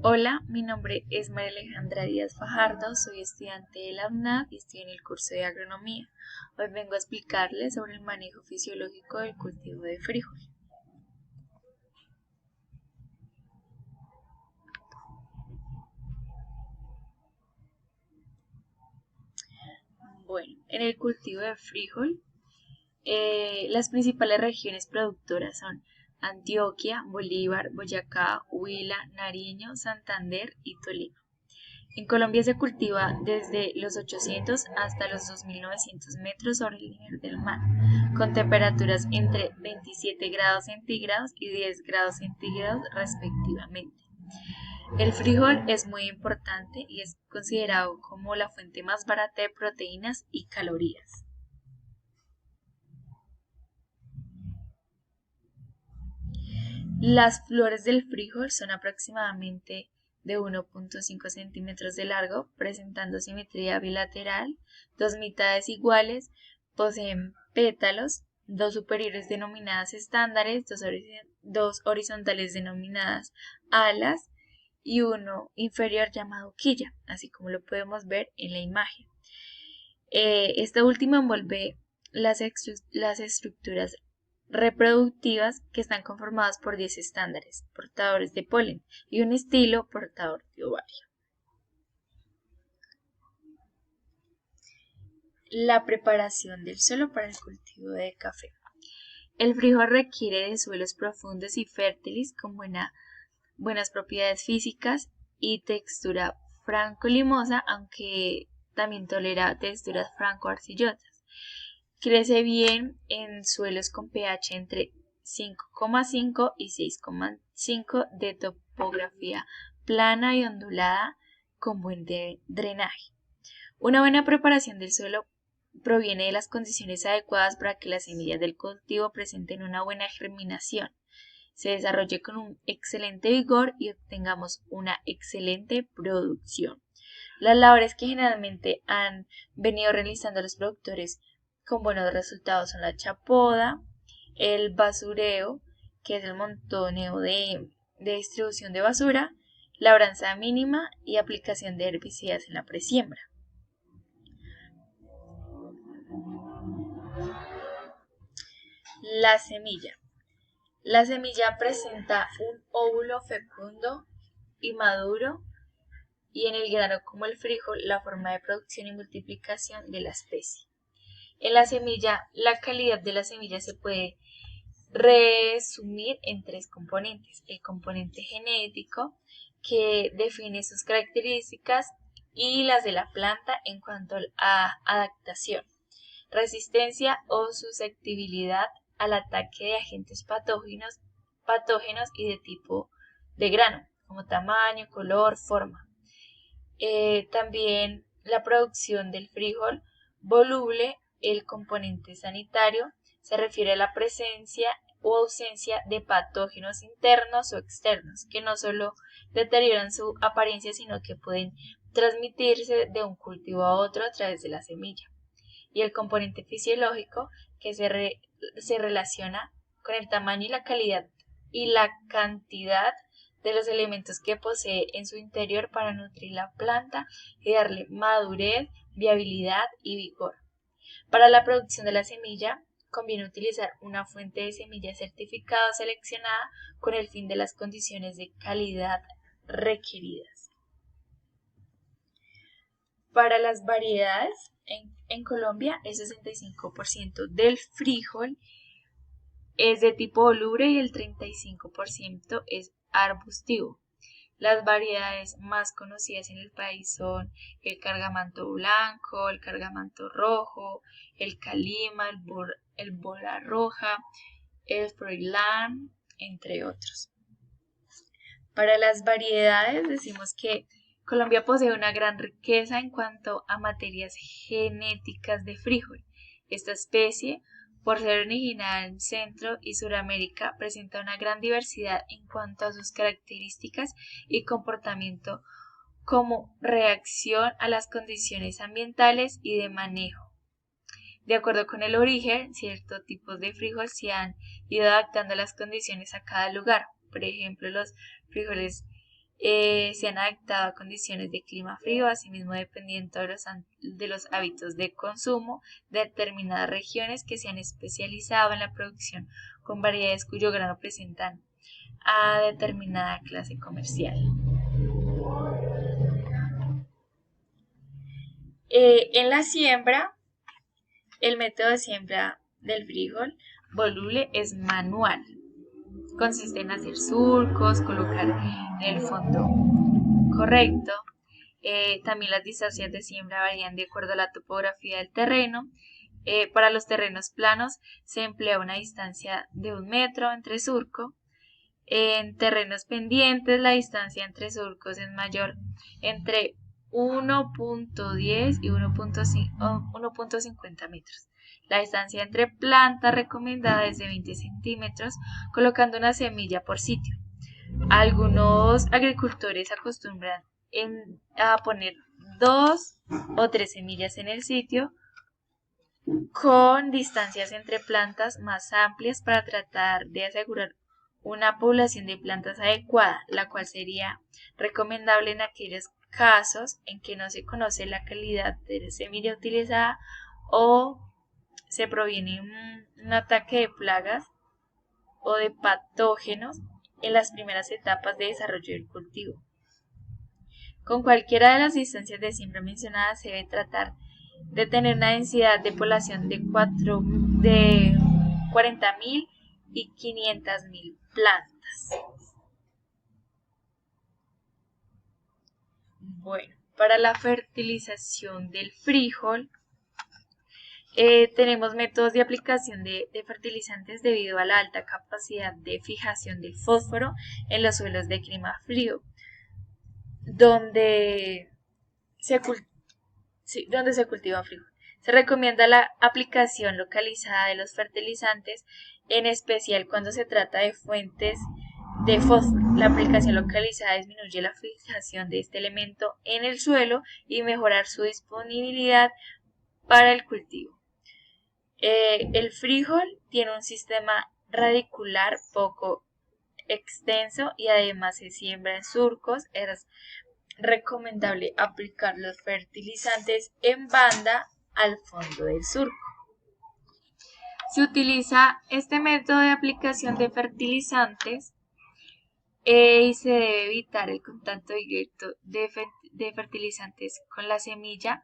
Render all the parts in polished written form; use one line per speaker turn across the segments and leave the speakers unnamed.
Hola, mi nombre es María Alejandra Díaz Fajardo, soy estudiante de la UNAV y estoy en el curso de agronomía. Hoy vengo a explicarles sobre el manejo fisiológico del cultivo de frijol. Bueno, en el cultivo de frijol, las principales regiones productoras son Antioquia, Bolívar, Boyacá, Huila, Nariño, Santander y Tolima. En Colombia se cultiva desde los 800 hasta los 2900 metros sobre el nivel del mar, con temperaturas entre 27 grados centígrados y 10 grados centígrados respectivamente. El frijol es muy importante y es considerado como la fuente más barata de proteínas y calorías. Las flores del frijol son aproximadamente de 1,5 centímetros de largo, presentando simetría bilateral, dos mitades iguales, poseen pétalos, dos superiores denominadas estándares, dos horizontales denominadas alas y uno inferior llamado quilla, así como lo podemos ver en la imagen. Esta última envuelve las estructuras reproductivas que están conformadas por 10 estándares portadores de polen y un estilo portador de ovario. La preparación del suelo para el cultivo de café. El frijol requiere de suelos profundos y fértiles con buenas propiedades físicas y textura franco-limosa, aunque también tolera texturas franco-arcillosas. Crece bien en suelos con pH entre 5,5 y 6,5 de topografía plana y ondulada con buen drenaje. Una buena preparación del suelo proviene de las condiciones adecuadas para que las semillas del cultivo presenten una buena germinación, se desarrolle con un excelente vigor y obtengamos una excelente producción. Las labores que generalmente han venido realizando los productores con buenos resultados son la chapoda, el basureo, que es el montoneo de distribución de basura, labranza mínima y aplicación de herbicidas en la presiembra. La semilla. La semilla presenta un óvulo fecundo y maduro y en el grano como el frijol la forma de producción y multiplicación de la especie. En la semilla, la calidad de la semilla se puede resumir en tres componentes. El componente genético, que define sus características, y las de la planta en cuanto a adaptación, resistencia o susceptibilidad al ataque de agentes patógenos y de tipo de grano, como tamaño, color, forma. También la producción del frijol voluble, el componente sanitario, se refiere a la presencia o ausencia de patógenos internos o externos, que no solo deterioran su apariencia, sino que pueden transmitirse de un cultivo a otro a través de la semilla. Y el componente fisiológico, que se relaciona con el tamaño y la calidad y la cantidad de los elementos que posee en su interior para nutrir la planta y darle madurez, viabilidad y vigor. Para la producción de la semilla, conviene utilizar una fuente de semilla certificada o seleccionada con el fin de las condiciones de calidad requeridas. Para las variedades, en Colombia el 65% del frijol es de tipo voluble y el 35% es arbustivo. Las variedades más conocidas en el país son el cargamanto blanco, el cargamanto rojo, el calima, el bola roja, el froilán, entre otros. Para las variedades decimos que Colombia posee una gran riqueza en cuanto a materias genéticas de frijol. Esta especie, por ser originada en Centro y Suramérica, presenta una gran diversidad en cuanto a sus características y comportamiento como reacción a las condiciones ambientales y de manejo. De acuerdo con el origen, ciertos tipos de frijol se han ido adaptando a las condiciones a cada lugar. Por ejemplo, los frijoles se han adaptado a condiciones de clima frío, asimismo dependiendo de los hábitos de consumo de determinadas regiones que se han especializado en la producción con variedades cuyo grano presentan a determinada clase comercial. En la siembra, el método de siembra del frijol voluble es manual. Consiste en hacer surcos, colocar en el fondo correcto. También las distancias de siembra varían de acuerdo a la topografía del terreno. Para los terrenos planos se emplea una distancia de 1 metro entre surco. En terrenos pendientes la distancia entre surcos es mayor, entre 1.10 y 1.50 metros. La distancia entre plantas recomendada es de 20 centímetros, colocando una semilla por sitio. Algunos agricultores acostumbran a poner 2 o 3 semillas en el sitio, con distancias entre plantas más amplias para tratar de asegurar una población de plantas adecuada, la cual sería recomendable en aquellos casos en que no se conoce la calidad de la semilla utilizada o se proviene un ataque de plagas o de patógenos en las primeras etapas de desarrollo del cultivo. Con cualquiera de las distancias de siembra mencionadas se debe tratar de tener una densidad de población de 40.000 y 500.000 plantas. Bueno, para la fertilización del frijol tenemos métodos de aplicación de fertilizantes debido a la alta capacidad de fijación del fósforo en los suelos de clima frío, donde se cultiva frijol. Se recomienda la aplicación localizada de los fertilizantes, en especial cuando se trata de fuentes de fósforo. La aplicación localizada disminuye la fijación de este elemento en el suelo y mejorar su disponibilidad para el cultivo. El frijol tiene un sistema radicular poco extenso y además se siembra en surcos. Es recomendable aplicar los fertilizantes en banda al fondo del surco. Se utiliza este método de aplicación de fertilizantes y se debe evitar el contacto directo de fertilizantes con la semilla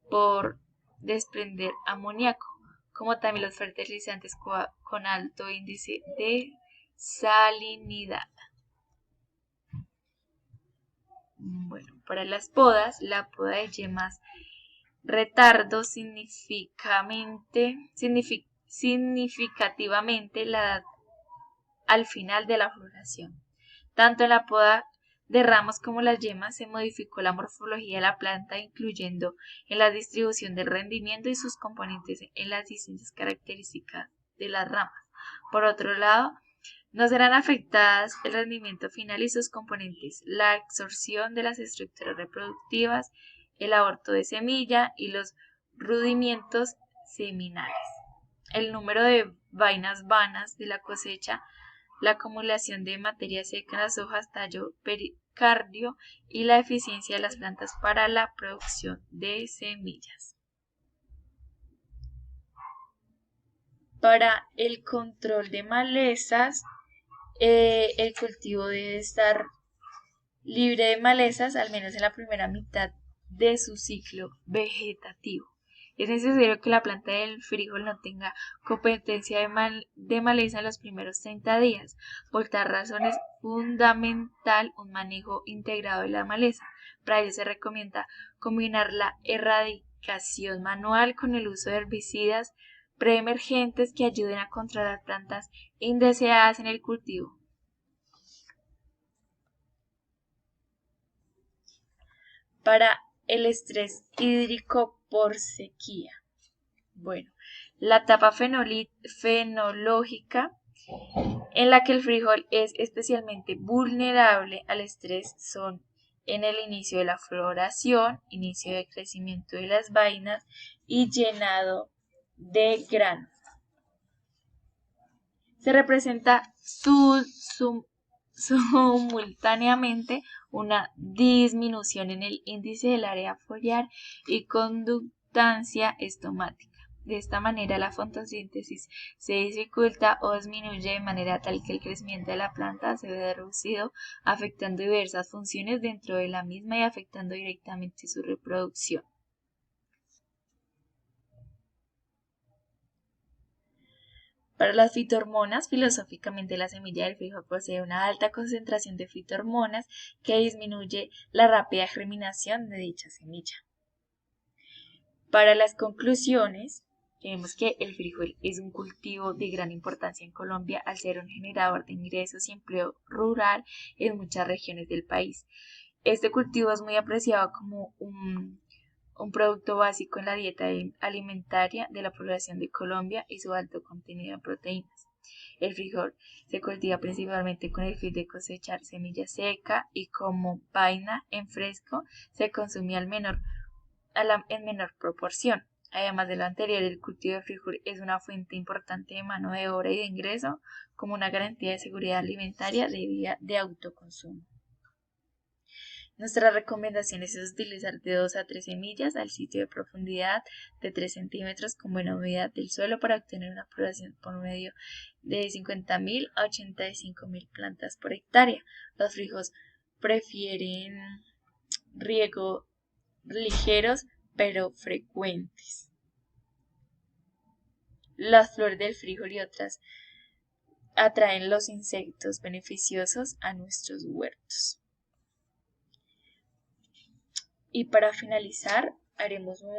por desprender amoníaco, como también los fertilizantes con alto índice de salinidad. Bueno, para las podas, la poda de yemas retardo significativamente la edad al final de la floración. Tanto en la poda de ramas como las yemas se modificó la morfología de la planta, incluyendo en la distribución del rendimiento y sus componentes en las distintas características de las ramas. Por otro lado, no serán afectadas el rendimiento final y sus componentes, la absorción de las estructuras reproductivas, el aborto de semilla y los rudimientos seminales. El número de vainas vanas de la cosecha, la acumulación de materia seca en las hojas, tallo, pericardio y la eficiencia de las plantas para la producción de semillas. Para el control de malezas, el cultivo debe estar libre de malezas al menos en la primera mitad de su ciclo vegetativo. Es necesario que la planta del frijol no tenga competencia de maleza en los primeros 30 días. Por tal razón es fundamental un manejo integrado de la maleza. Para ello se recomienda combinar la erradicación manual con el uso de herbicidas preemergentes que ayuden a controlar plantas indeseadas en el cultivo. Para el estrés hídrico por sequía. Bueno, la etapa fenológica en la que el frijol es especialmente vulnerable al estrés son en el inicio de la floración, inicio de crecimiento de las vainas y llenado de grano. Se representa simultáneamente una disminución en el índice del área foliar y conductancia estomática. De esta manera, la fotosíntesis se dificulta o disminuye de manera tal que el crecimiento de la planta se ve reducido, afectando diversas funciones dentro de la misma y afectando directamente su reproducción. Para las fitohormonas, filosóficamente la semilla del frijol posee una alta concentración de fitohormonas que disminuye la rápida germinación de dicha semilla. Para las conclusiones, tenemos que el frijol es un cultivo de gran importancia en Colombia al ser un generador de ingresos y empleo rural en muchas regiones del país. Este cultivo es muy apreciado como un producto básico en la dieta alimentaria de la población de Colombia y su alto contenido en proteínas. El frijol se cultiva principalmente con el fin de cosechar semilla seca y como vaina en fresco se consume en menor proporción. Además de lo anterior, el cultivo de frijol es una fuente importante de mano de obra y de ingreso como una garantía de seguridad alimentaria de autoconsumo. Nuestra recomendación es utilizar de 2 a 3 semillas al sitio de profundidad de 3 centímetros con buena humedad del suelo para obtener una población por medio de 50.000 a 85.000 plantas por hectárea. Los frijoles prefieren riego ligeros pero frecuentes. Las flores del frijol y otras atraen los insectos beneficiosos a nuestros huertos. Y para finalizar, haremos un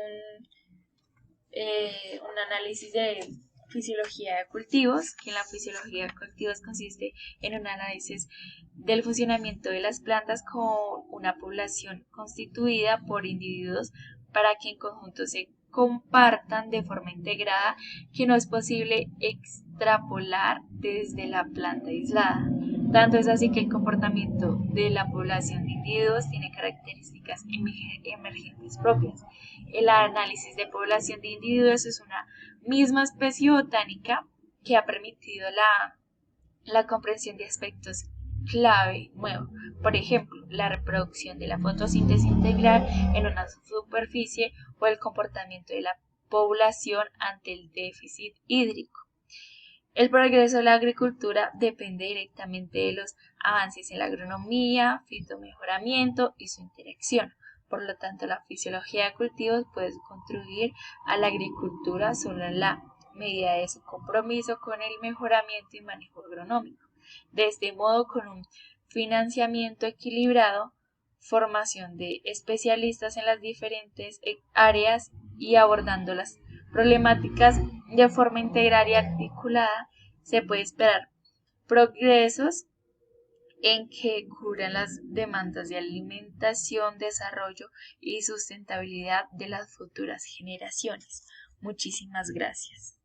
análisis de fisiología de cultivos, que en la fisiología de cultivos consiste en un análisis del funcionamiento de las plantas con una población constituida por individuos para que en conjunto se compartan de forma integrada, que no es posible extrapolar desde la planta aislada. Tanto es así que el comportamiento de la población de individuos tiene características emergentes propias. El análisis de población de individuos es una misma especie botánica que ha permitido la comprensión de aspectos clave nuevos. Por ejemplo, la reproducción de la fotosíntesis integral en una superficie o el comportamiento de la población ante el déficit hídrico. El progreso de la agricultura depende directamente de los avances en la agronomía, fitomejoramiento y su interacción. Por lo tanto, la fisiología de cultivos puede contribuir a la agricultura solo en la medida de su compromiso con el mejoramiento y manejo agronómico. De este modo, con un financiamiento equilibrado, formación de especialistas en las diferentes áreas y abordando las problemáticas de forma integral y articulada, se puede esperar progresos en que cubran las demandas de alimentación, desarrollo y sustentabilidad de las futuras generaciones. Muchísimas gracias.